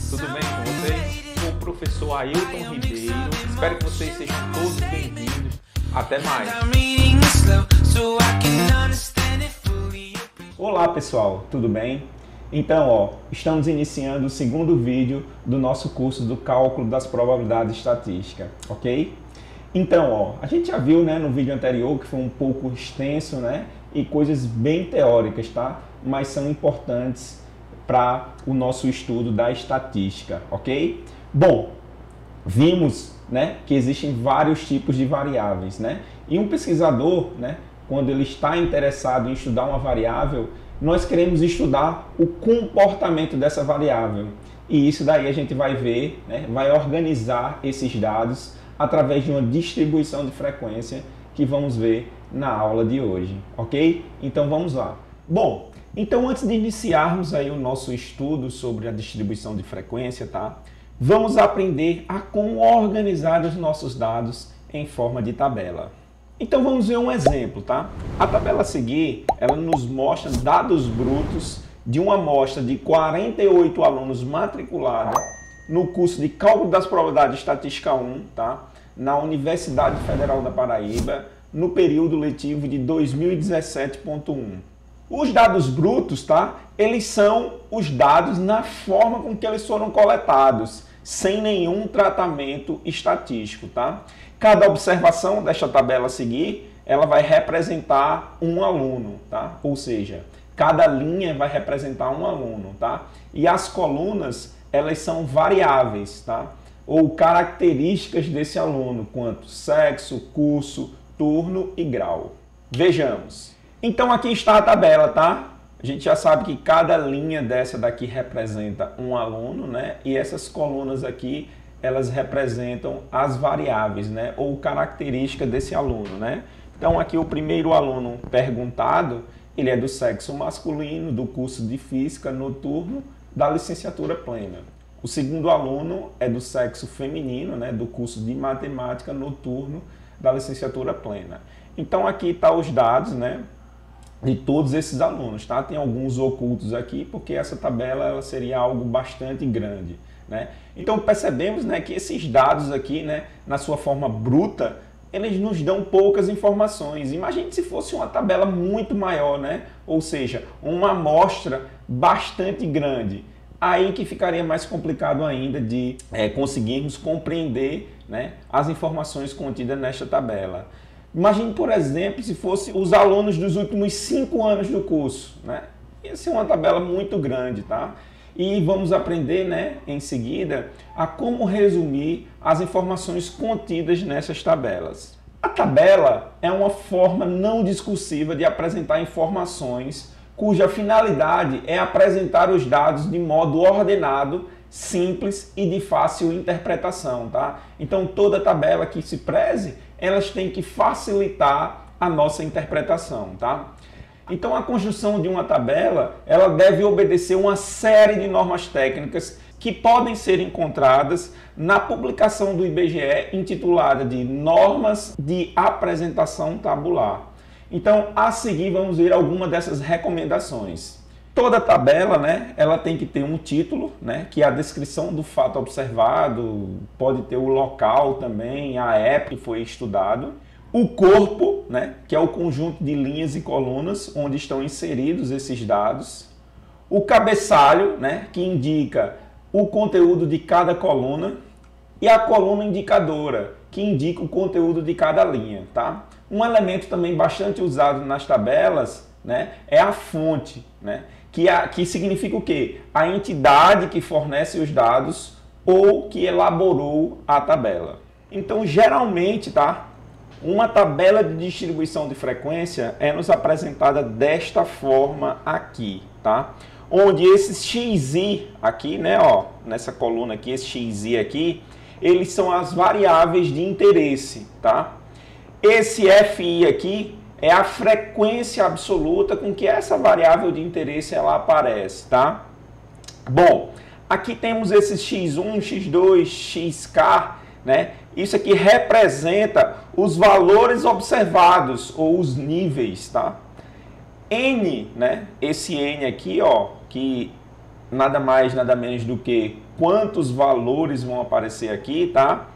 tudo bem com vocês? Sou o professor Ailton Ribeiro, espero que vocês sejam todos bem-vindos. Até mais! Olá pessoal, tudo bem? Então, estamos iniciando o segundo vídeo do nosso curso do cálculo das probabilidades estatísticas, ok? Então, a gente já viu, né, no vídeo anterior que foi um pouco extenso, né, e coisas bem teóricas, tá? Mas são importantes para o nosso estudo da estatística, ok? Bom, vimos, né, que existem vários tipos de variáveis, né? E um pesquisador, né, quando ele está interessado em estudar uma variável, nós queremos estudar o comportamento dessa variável. E isso daí a gente vai ver, né, vai organizar esses dados através de uma distribuição de frequência que vamos ver na aula de hoje, ok? Então vamos lá. Bom, então antes de iniciarmos aí o nosso estudo sobre a distribuição de frequência, tá? Vamos aprender a como organizar os nossos dados em forma de tabela. Então vamos ver um exemplo, tá? A tabela a seguir, ela nos mostra dados brutos de uma amostra de 48 alunos matriculados no curso de Cálculo das Probabilidades Estatística 1, tá? Na Universidade Federal da Paraíba, no período letivo de 2017.1. Os dados brutos, tá? Eles são os dados na forma com que eles foram coletados, sem nenhum tratamento estatístico, tá? Cada observação desta tabela a seguir, ela vai representar um aluno, tá? Ou seja, cada linha vai representar um aluno, tá? E as colunas, elas são variáveis, tá? Ou características desse aluno, quanto sexo, curso, turno e grau. Vejamos. Então aqui está a tabela, tá? A gente já sabe que cada linha dessa daqui representa um aluno, né? E essas colunas aqui, elas representam as variáveis, né? Ou características desse aluno, né? Então aqui o primeiro aluno perguntado, ele é do sexo masculino, do curso de Física noturno, da licenciatura plena. O segundo aluno é do sexo feminino, né? Do curso de Matemática noturno, da licenciatura plena. Então aqui tá os dados, né, de todos esses alunos, tá? Tem alguns ocultos aqui, porque essa tabela ela seria algo bastante grande, né? Então percebemos, né, que esses dados aqui, né, na sua forma bruta, eles nos dão poucas informações. Imagine se fosse uma tabela muito maior, né? Ou seja, uma amostra bastante grande. Aí que ficaria mais complicado ainda de conseguirmos compreender, né, as informações contidas nesta tabela. Imagine, por exemplo, se fosse os alunos dos últimos 5 anos do curso, né? Ia ser uma tabela muito grande, tá? E vamos aprender, né, em seguida, a como resumir as informações contidas nessas tabelas. A tabela é uma forma não discursiva de apresentar informações cuja finalidade é apresentar os dados de modo ordenado, simples e de fácil interpretação, tá? Então toda tabela que se preze, elas têm que facilitar a nossa interpretação, tá? Então a construção de uma tabela, ela deve obedecer uma série de normas técnicas que podem ser encontradas na publicação do IBGE intitulada de Normas de Apresentação Tabular. Então, a seguir vamos ver alguma dessas recomendações. Toda tabela, né, ela tem que ter um título, né, que é a descrição do fato observado, pode ter o local também, a época que foi estudado. O corpo, né, que é o conjunto de linhas e colunas onde estão inseridos esses dados. O cabeçalho, né, que indica o conteúdo de cada coluna. E a coluna indicadora, que indica o conteúdo de cada linha, tá? Um elemento também bastante usado nas tabelas, né, é a fonte, né, que significa o quê? A entidade que fornece os dados ou que elaborou a tabela. Então, geralmente, tá, uma tabela de distribuição de frequência é nos apresentada desta forma aqui, tá? Onde esses xi aqui, né, ó, nessa coluna aqui, esse xi aqui, eles são as variáveis de interesse, tá? Esse fi aqui é a frequência absoluta com que essa variável de interesse ela aparece, tá? Bom, aqui temos esses x1, x2, xk, né? Isso aqui representa os valores observados ou os níveis, tá? N, né? Esse N aqui, ó, que nada mais, nada menos do que quantos valores vão aparecer aqui, tá?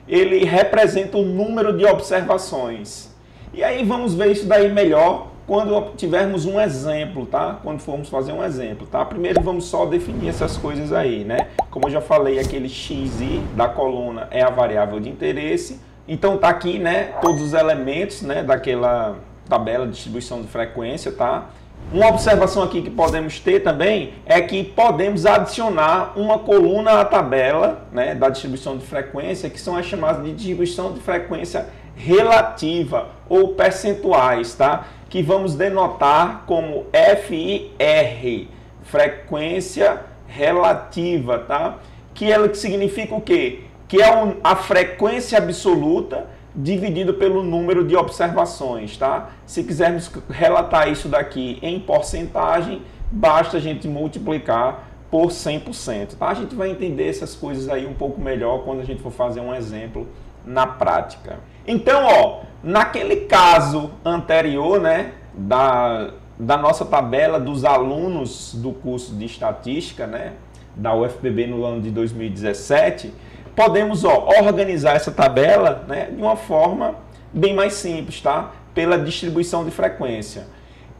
Ele representa o número de observações. E aí vamos ver isso daí melhor quando tivermos um exemplo, tá? Quando formos fazer um exemplo, tá? Primeiro vamos só definir essas coisas aí, né? Como eu já falei, aquele xi da coluna é a variável de interesse. Então tá aqui, né, todos os elementos, né, daquela tabela de distribuição de frequência, tá? Uma observação aqui que podemos ter também é que podemos adicionar uma coluna à tabela, né, da distribuição de frequência, que são as chamadas de distribuição de frequência relativa ou percentuais, tá? Que vamos denotar como FIR, frequência relativa, tá? Que significa o quê? Que é a frequência absoluta dividido pelo número de observações, tá? Se quisermos relatar isso daqui em porcentagem, basta a gente multiplicar por 100%, tá? A gente vai entender essas coisas aí um pouco melhor quando a gente for fazer um exemplo na prática. Então, ó, naquele caso anterior, né, da nossa tabela dos alunos do curso de estatística, né, da UFPB no ano de 2017, podemos, ó, organizar essa tabela, né, de uma forma bem mais simples, tá? Pela distribuição de frequência.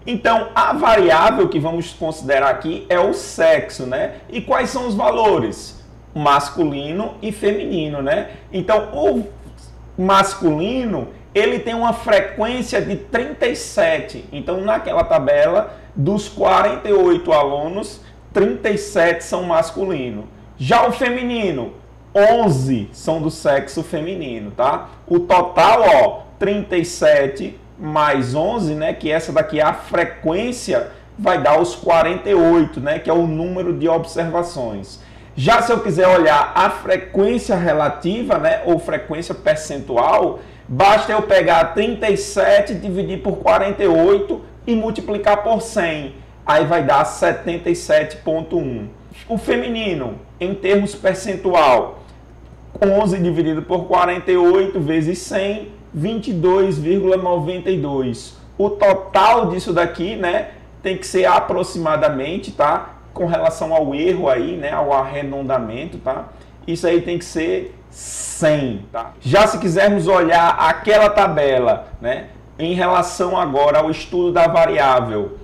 Então, a variável que vamos considerar aqui é o sexo, né? E quais são os valores? Masculino e feminino, né? Então, o masculino, ele tem uma frequência de 37. Então, naquela tabela, dos 48 alunos, 37 são masculino. Já o feminino, 11 são do sexo feminino, tá? O total, ó, 37 mais 11, né, que essa daqui é a frequência, vai dar os 48, né, que é o número de observações. Já se eu quiser olhar a frequência relativa, né, ou frequência percentual, basta eu pegar 37, dividir por 48 e multiplicar por 100. Aí vai dar 77,1. O feminino, em termos percentual, 11 dividido por 48 vezes 100, 22,92. O total disso daqui, né, tem que ser aproximadamente, tá? Com relação ao erro aí, né, ao arredondamento, tá? Isso aí tem que ser 100, tá? Já se quisermos olhar aquela tabela, né, em relação agora ao estudo da variável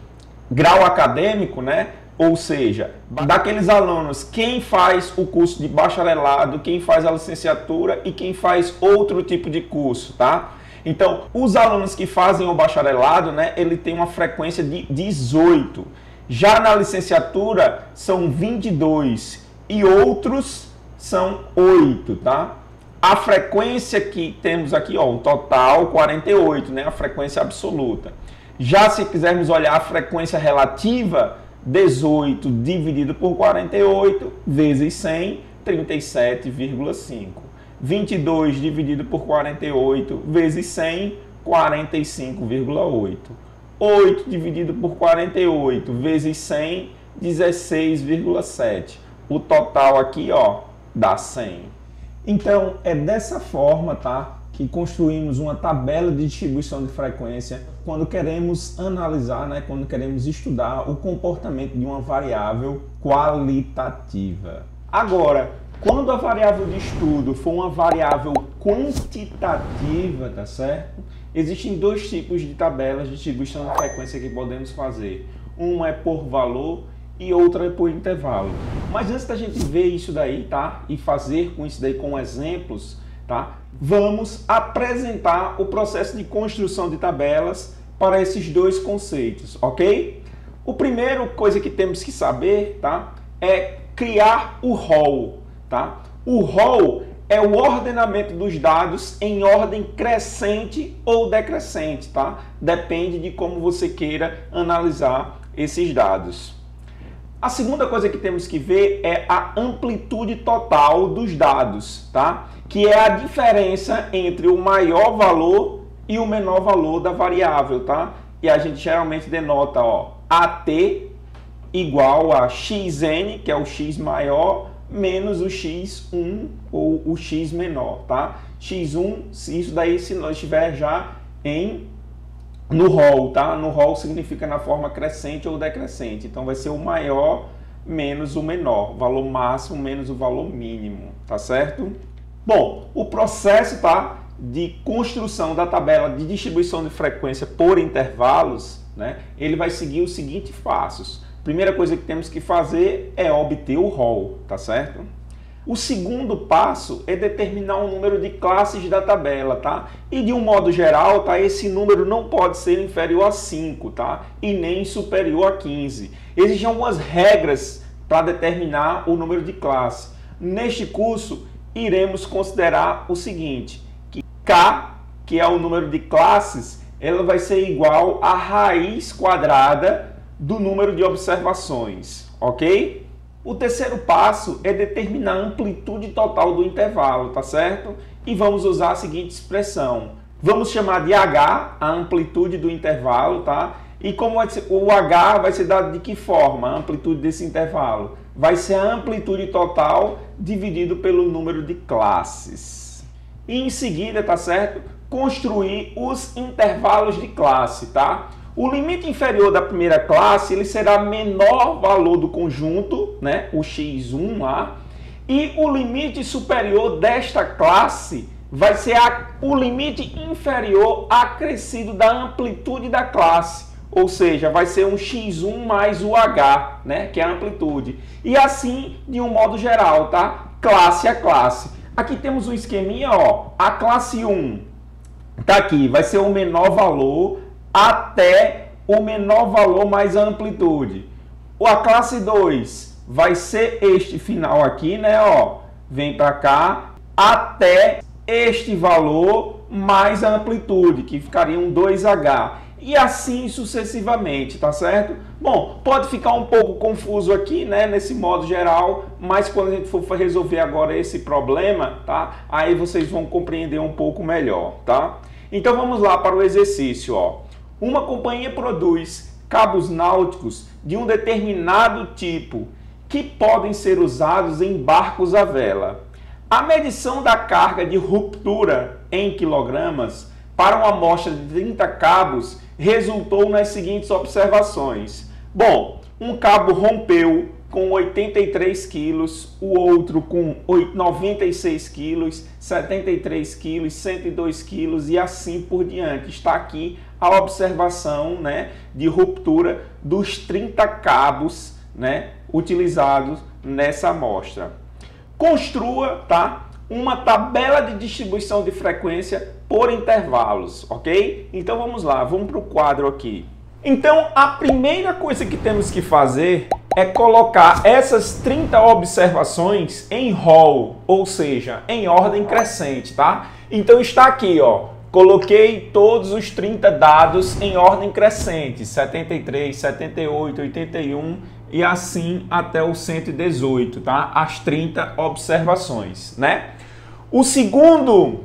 grau acadêmico, né? Ou seja, daqueles alunos, quem faz o curso de bacharelado, quem faz a licenciatura e quem faz outro tipo de curso, tá? Então, os alunos que fazem o bacharelado, né, ele tem uma frequência de 18. Já na licenciatura, são 22 e outros são 8, tá? A frequência que temos aqui, ó, o total 48, né, a frequência absoluta. Já se quisermos olhar a frequência relativa, 18 dividido por 48 vezes 100, 37,5. 22 dividido por 48 vezes 100, 45,8. 8 dividido por 48 vezes 100, 16,7. O total aqui, ó, dá 100. Então, é dessa forma, tá, que construímos uma tabela de distribuição de frequência quando queremos analisar, né, quando queremos estudar o comportamento de uma variável qualitativa. Agora, quando a variável de estudo for uma variável quantitativa, tá certo? Existem dois tipos de tabelas de distribuição de frequência que podemos fazer. Uma é por valor e outra é por intervalo. Mas antes da gente ver isso daí, tá? E fazer com isso daí com exemplos, tá? Vamos apresentar o processo de construção de tabelas para esses dois conceitos, ok? O primeiro coisa que temos que saber, tá, é criar o rol, tá? O rol é o ordenamento dos dados em ordem crescente ou decrescente, tá? Depende de como você queira analisar esses dados. A segunda coisa que temos que ver é a amplitude total dos dados, tá? Que é a diferença entre o maior valor e o menor valor da variável, tá? E a gente geralmente denota, ó, AT igual a XN, que é o X maior, menos o X1 ou o X menor, tá? X1, isso daí se nós estiver já no rol, tá? No rol significa na forma crescente ou decrescente. Então vai ser o maior menos o menor, valor máximo menos o valor mínimo, tá certo? Bom, o processo, tá, de construção da tabela de distribuição de frequência por intervalos, né, ele vai seguir os seguintes passos. Primeira coisa que temos que fazer é obter o rol, tá certo? O segundo passo é determinar o número de classes da tabela, tá? E de um modo geral, tá? Esse número não pode ser inferior a 5, tá? E nem superior a 15. Existem algumas regras para determinar o número de classe. Neste curso, iremos considerar o seguinte, que K, que é o número de classes, ela vai ser igual à raiz quadrada do número de observações, ok? O terceiro passo é determinar a amplitude total do intervalo, tá certo? E vamos usar a seguinte expressão. Vamos chamar de H, a amplitude do intervalo, tá? E como o H vai ser dado de que forma, a amplitude desse intervalo? Vai ser a amplitude total dividido pelo número de classes. E em seguida, tá certo? Construir os intervalos de classe, tá? O limite inferior da primeira classe, ele será menor valor do conjunto, né, o x1 lá, e o limite superior desta classe vai ser o limite inferior acrescido da amplitude da classe, ou seja, vai ser um x1 mais o h, né, que é a amplitude. E assim, de um modo geral, tá? Classe a classe. Aqui temos um esqueminha, ó, a classe 1 tá aqui, vai ser o menor valor até o menor valor mais a amplitude. A classe 2 vai ser este final aqui, né? Ó, vem para cá até este valor mais a amplitude, que ficaria um 2H. E assim sucessivamente, tá certo? Bom, pode ficar um pouco confuso aqui, né? Nesse modo geral, mas quando a gente for resolver agora esse problema, tá? Aí vocês vão compreender um pouco melhor, tá? Então vamos lá para o exercício, ó. Uma companhia produz cabos náuticos de um determinado tipo que podem ser usados em barcos à vela. A medição da carga de ruptura em quilogramas para uma amostra de 30 cabos resultou nas seguintes observações. Bom, um cabo rompeu com 83 quilos, o outro com 96 quilos, 73 quilos, 102 quilos e assim por diante. Está aqui a observação, né, de ruptura dos 30 cabos, né, utilizados nessa amostra. Construa, tá, uma tabela de distribuição de frequência por intervalos, ok? Então vamos lá, vamos para o quadro aqui. Então a primeira coisa que temos que fazer é colocar essas 30 observações em rol, ou seja, em ordem crescente, tá? Então está aqui, ó, coloquei todos os 30 dados em ordem crescente, 73, 78, 81 e assim até o 118, tá? As 30 observações, né? O segundo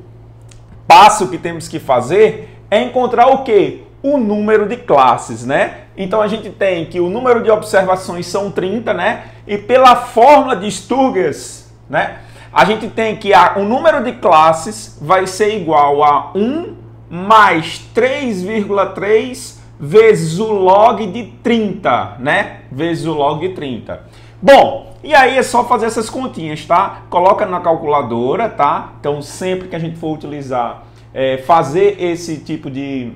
passo que temos que fazer é encontrar o quê? O número de classes, né? Então a gente tem que o número de observações são 30, né? E pela fórmula de Sturges, né? A gente tem que o número de classes vai ser igual a 1 mais 3,3 vezes o log de 30, né? Vezes o log de 30. Bom, e aí é só fazer essas continhas, tá? Coloca na calculadora, tá? Então sempre que a gente for utilizar, fazer esse tipo de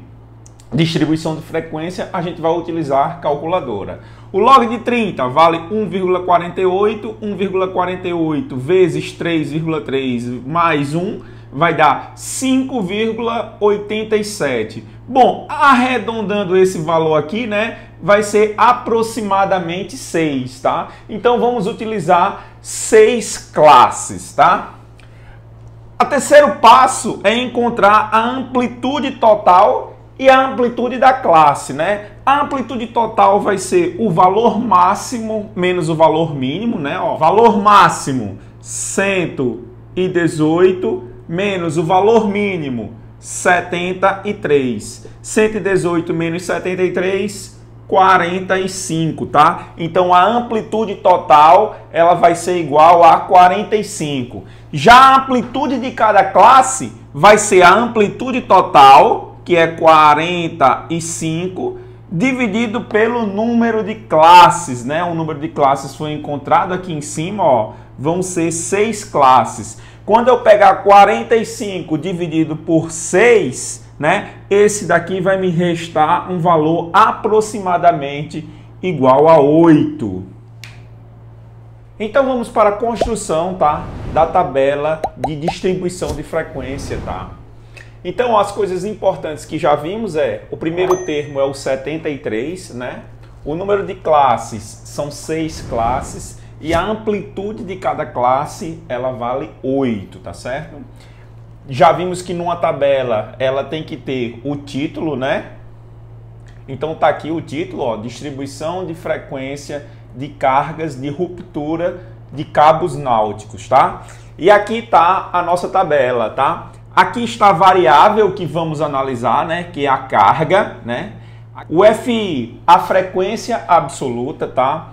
distribuição de frequência, a gente vai utilizar calculadora. O log de 30 vale 1,48, 1,48 vezes 3,3 mais 1 vai dar 5,87. Bom, arredondando esse valor aqui, né, vai ser aproximadamente 6, tá? Então vamos utilizar 6 classes, tá? O terceiro passo é encontrar a amplitude total e a amplitude da classe, né? A amplitude total vai ser o valor máximo menos o valor mínimo, né? Ó, valor máximo 118 menos o valor mínimo 73. 118 menos 73, 45, tá? Então a amplitude total ela vai ser igual a 45. Já a amplitude de cada classe vai ser a amplitude total, que é 45, dividido pelo número de classes, né? O número de classes foi encontrado aqui em cima, ó, vão ser 6 classes. Quando eu pegar 45 dividido por 6, né? Esse daqui vai me restar um valor aproximadamente igual a 8. Então vamos para a construção, tá? Da tabela de distribuição de frequência, tá? Então as coisas importantes que já vimos o primeiro termo é o 73, né? O número de classes são 6 classes e a amplitude de cada classe ela vale 8, tá certo? Já vimos que numa tabela ela tem que ter o título, né? Então tá aqui o título, ó, distribuição de frequência de cargas de ruptura de cabos náuticos, tá? E aqui tá a nossa tabela, tá? Aqui está a variável que vamos analisar, né? Que é a carga, né? O FI, a frequência absoluta, tá?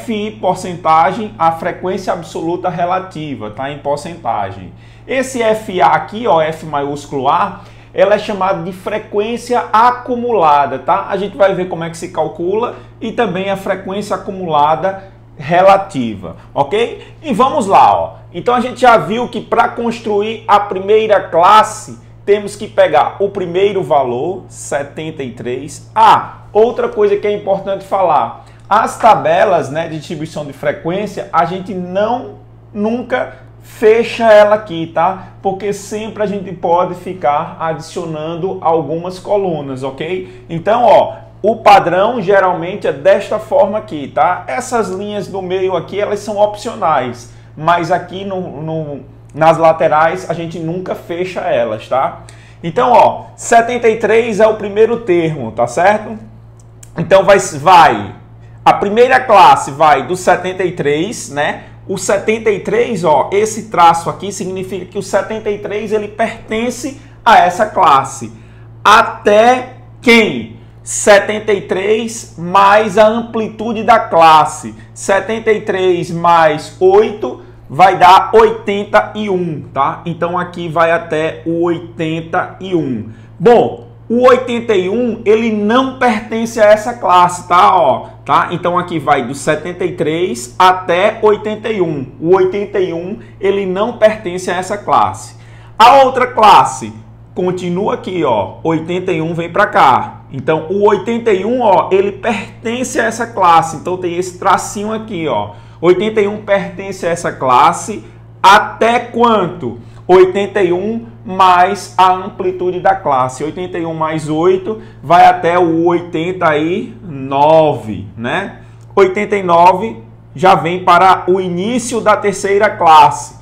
FI, porcentagem, a frequência absoluta relativa, tá? Em porcentagem. Esse FA aqui, ó, F maiúsculo A, ela é chamada de frequência acumulada, tá? A gente vai ver como é que se calcula e também a frequência acumulada relativa, ok? E vamos lá, ó. Então a gente já viu que para construir a primeira classe, temos que pegar o primeiro valor, 73. Outra coisa que é importante falar, as tabelas, né, de distribuição de frequência, a gente nunca fecha ela aqui, tá? Porque sempre a gente pode ficar adicionando algumas colunas, ok? Então, ó, o padrão geralmente é desta forma aqui, tá? Essas linhas do meio aqui, elas são opcionais, mas aqui nas laterais a gente nunca fecha elas, tá? Então, ó, 73 é o primeiro termo, tá certo? Então a primeira classe vai do 73, né? O 73, ó, esse traço aqui significa que o 73 ele pertence a essa classe. Até quem? 73 mais a amplitude da classe. 73 mais 8 vai dar 81, tá? Então aqui vai até o 81. Bom, o 81 ele não pertence a essa classe, tá? Ó, tá? Então aqui vai do 73 até 81. O 81 ele não pertence a essa classe. A outra classe continua aqui, ó. 81 vem para cá. Então o 81, ó, ele pertence a essa classe. Então tem esse tracinho aqui, ó. 81 pertence a essa classe até quanto? 81 mais a amplitude da classe. 81 mais 8 vai até o 89, né? 89 já vem para o início da terceira classe.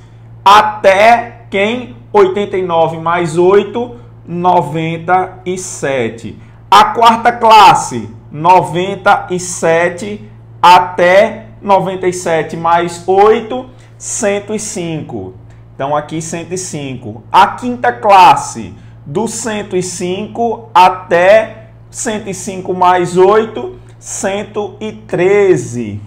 Até quem? 89 mais 8, 97. A quarta classe, 97 até 97 mais 8, 105. Então aqui 105. A quinta classe, do 105 até 105 mais 8, 113.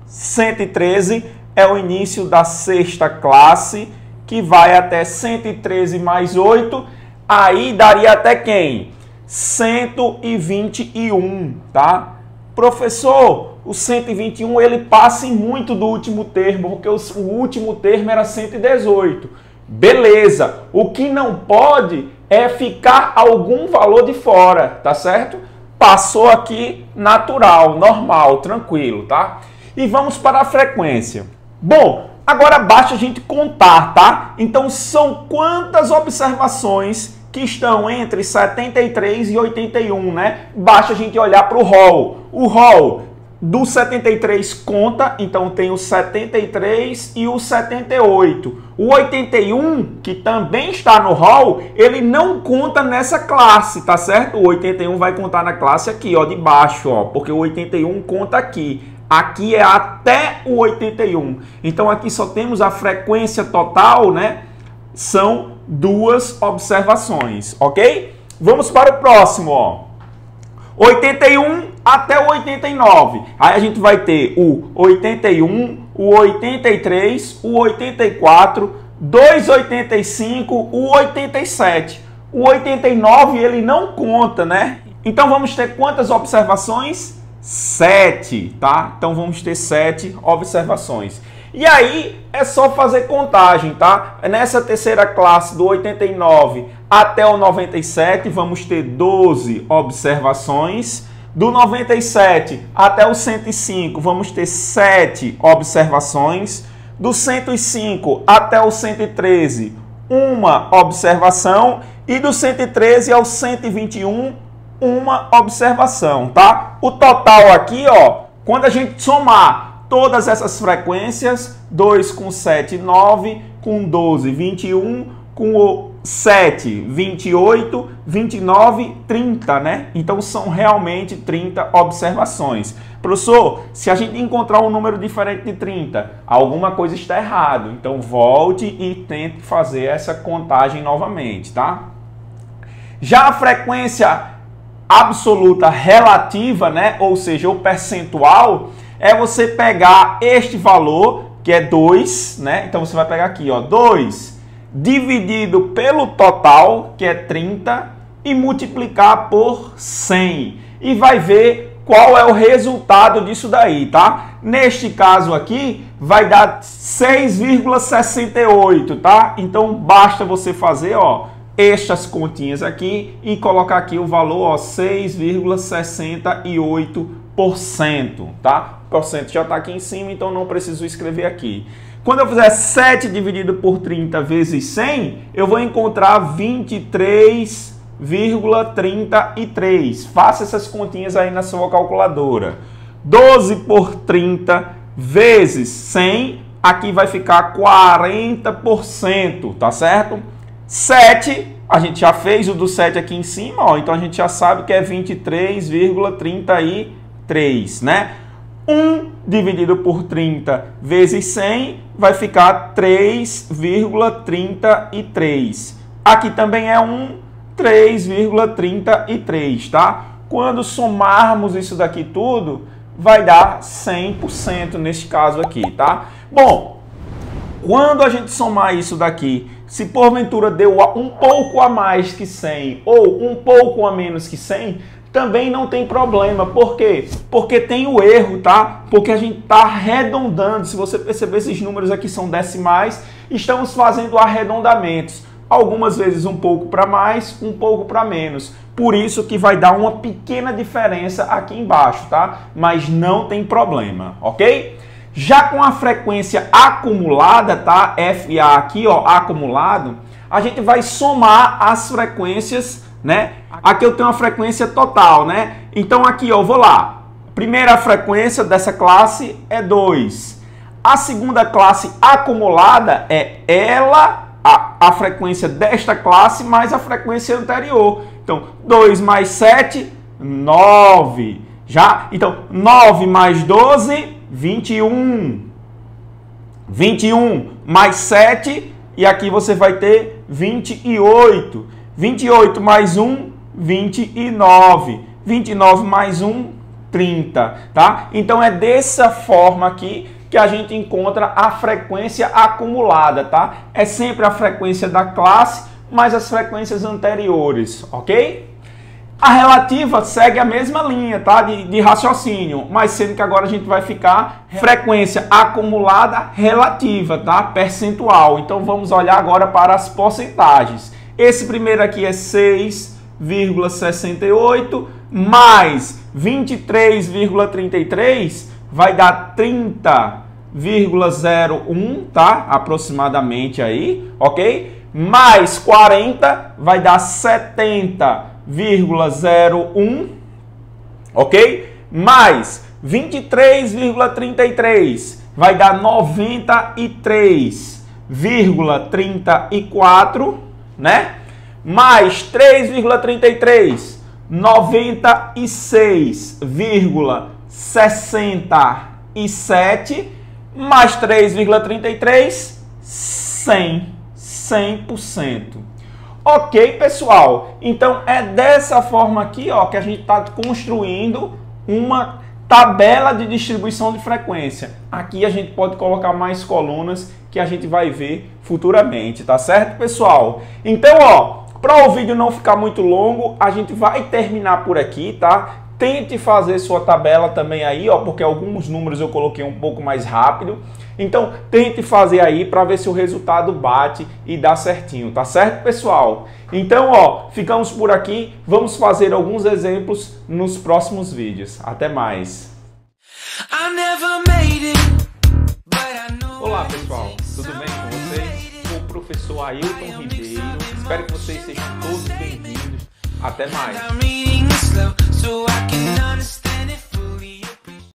113 é o início da sexta classe, que vai até 113 mais 8, aí daria até quem? 121, tá? Professor, o 121 ele passa muito do último termo, porque o último termo era 118. Beleza, o que não pode é ficar algum valor de fora, tá certo? Passou aqui natural, normal, tranquilo, tá? E vamos para a frequência. Bom, agora basta a gente contar, tá? Então são quantas observações que estão entre 73 e 81, né? Basta a gente olhar para o rol. O rol do 73 conta, então tem o 73 e o 78. O 81, que também está no rol, ele não conta nessa classe, tá certo? O 81 vai contar na classe aqui, ó, de baixo, ó, porque o 81 conta aqui. Aqui é até o 81. Então aqui só temos a frequência total, né? São 2 observações, ok? Vamos para o próximo, ó. 81 até o 89. Aí a gente vai ter o 81, o 83, o 84, 285, o 87. O 89 ele não conta, né? Então vamos ter quantas observações? 7, tá? Então vamos ter 7 observações. E aí é só fazer contagem, tá? Nessa terceira classe do 89 até o 97 vamos ter 12 observações. Do 97 até o 105 vamos ter 7 observações. Do 105 até o 113, uma observação. E do 113 ao 121, uma observação, tá? O total aqui, ó, quando a gente somar todas essas frequências, 2 com 7, 9, com 12, 21, com 7, 28, 29, 30, né? Então são realmente 30 observações. Professor, se a gente encontrar um número diferente de 30, alguma coisa está errado. Então volte e tente fazer essa contagem novamente, tá? Já a frequência absoluta relativa, né? Ou seja, o percentual, é você pegar este valor, que é 2, né? Então você vai pegar aqui, ó, 2 dividido pelo total, que é 30, e multiplicar por 100. E vai ver qual é o resultado disso daí, tá? Neste caso aqui, vai dar 6,68, tá? Então basta você fazer, ó, estas continhas aqui e colocar aqui o valor, ó, 6,68%, tá? O porcento já está aqui em cima, então não preciso escrever aqui. Quando eu fizer 7 dividido por 30 vezes 100, eu vou encontrar 23,33. Faça essas continhas aí na sua calculadora. 12 por 30 vezes 100, aqui vai ficar 40%, tá certo? 7, a gente já fez o do 7 aqui em cima, ó, então a gente já sabe que é 23,33, né? 1 dividido por 30 vezes 100 vai ficar 3,33. Aqui também é 3,33, tá? Quando somarmos isso daqui tudo, vai dar 100% nesse caso aqui, tá? Bom, quando a gente somar isso daqui, se porventura deu um pouco a mais que 100 ou um pouco a menos que 100, também não tem problema. Por quê? Porque tem o erro, tá? Porque a gente está arredondando. Se você perceber, esses números aqui são decimais, estamos fazendo arredondamentos. Algumas vezes um pouco para mais, um pouco para menos. Por isso que vai dar uma pequena diferença aqui embaixo, tá? Mas não tem problema, ok? Já com a frequência acumulada, tá? FA aqui, ó, acumulado, a gente vai somar as frequências, né? Aqui eu tenho uma frequência total, né? Então aqui, ó, eu vou lá. Primeira frequência dessa classe é 2. A segunda classe acumulada é a frequência desta classe mais a frequência anterior. Então, 2 mais 7, 9. Já? Então, 9 mais 12, 21. 21 mais 7, e aqui você vai ter 28. 28 mais 1, 29. 29 mais 1, 30. Tá? Então, é dessa forma aqui que a gente encontra a frequência acumulada, tá? É sempre a frequência da classe mais as frequências anteriores, ok? A relativa segue a mesma linha, tá? De raciocínio, mas sendo que agora a gente vai ficar frequência acumulada relativa, tá? Percentual. Então vamos olhar agora para as porcentagens. Esse primeiro aqui é 6,68 mais 23,33 vai dar 30,01, tá? Aproximadamente aí, ok? Mais 40 vai dar 70,01, ok? Mais 23,33 vai dar 93,34, né? Mais 3,33, 96,67, mais 3,33, 100%. Ok, pessoal? Então é dessa forma aqui, ó, que a gente está construindo uma tabela de distribuição de frequência. Aqui a gente pode colocar mais colunas que a gente vai ver futuramente, tá certo, pessoal? Então, ó, Para o vídeo não ficar muito longo, a gente vai terminar por aqui, tá? Tente fazer sua tabela também aí, ó, porque alguns números eu coloquei um pouco mais rápido. Então, tente fazer aí para ver se o resultado bate e dá certinho, tá certo, pessoal? Então, ó, ficamos por aqui. Vamos fazer alguns exemplos nos próximos vídeos. Até mais. Olá, pessoal. Tudo bem com vocês? Sou o professor Ailton Ribeiro. Espero que vocês sejam todos bem-vindos. Até mais.